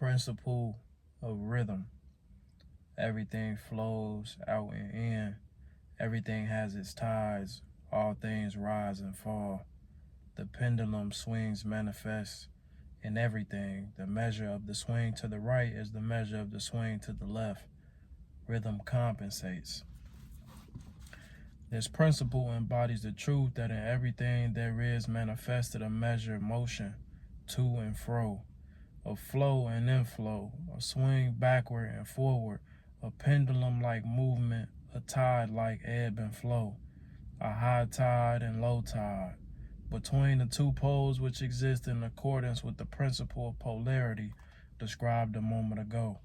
principle of rhythm. Everything flows out and in. Everything has its tides. All things rise and fall. The pendulum swings manifest in everything. The measure of the swing to the right is the measure of the swing to the left. Rhythm compensates. This principle embodies the truth that in everything there is manifested a measure of motion, to and fro, a flow and inflow, a swing backward and forward, a pendulum-like movement, a tide-like ebb and flow, a high tide and low tide. Between the two poles which exist in accordance with the principle of polarity described a moment ago,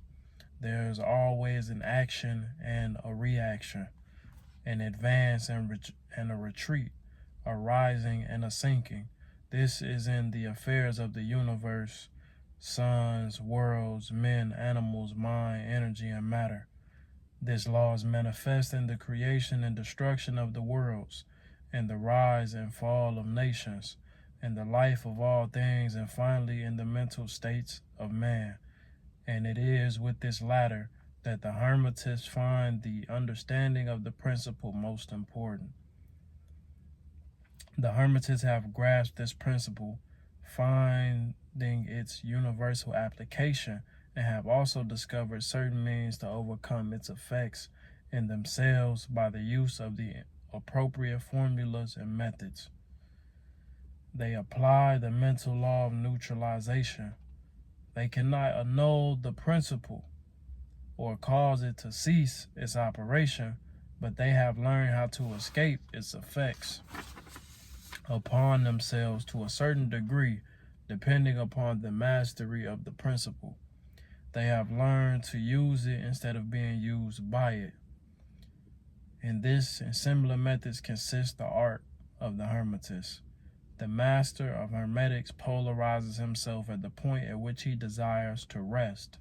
there is always an action and a reaction, an advance and a retreat, a rising and a sinking. This is in the affairs of the universe, suns, worlds, men, animals, mind, energy, and matter. This law is manifest in the creation and destruction of the worlds, and the rise and fall of nations, and the life of all things, and finally in the mental states of man. And it is with this latter that the Hermetists find the understanding of the principle most important. The Hermetists have grasped this principle, finding its universal application, and have also discovered certain means to overcome its effects in themselves by the use of the appropriate formulas and methods. They apply the mental law of neutralization. They cannot annul the principle or cause it to cease its operation, but they have learned how to escape its effects upon themselves to a certain degree, depending upon the mastery of the principle. They have learned to use it instead of being used by it. In this and similar methods consists the art of the Hermetist. The master of Hermetics polarizes himself at the point at which he desires to rest,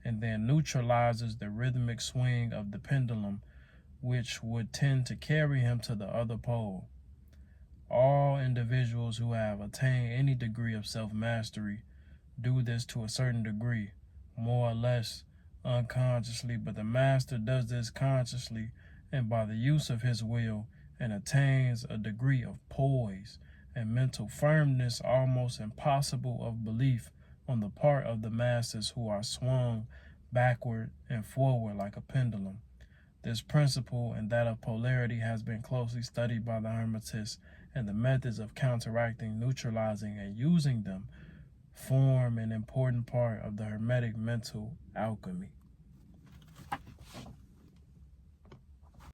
and then neutralizes the rhythmic swing of the pendulum, which would tend to carry him to the other pole. All individuals who have attained any degree of self-mastery do this to a certain degree, more or less unconsciously, but the master does this consciously and by the use of his will, and attains a degree of poise and mental firmness almost impossible of belief on the part of the masses who are swung backward and forward like a pendulum. This principle and that of polarity has been closely studied by the Hermetists, and the methods of counteracting, neutralizing, and using them form an important part of the Hermetic mental alchemy.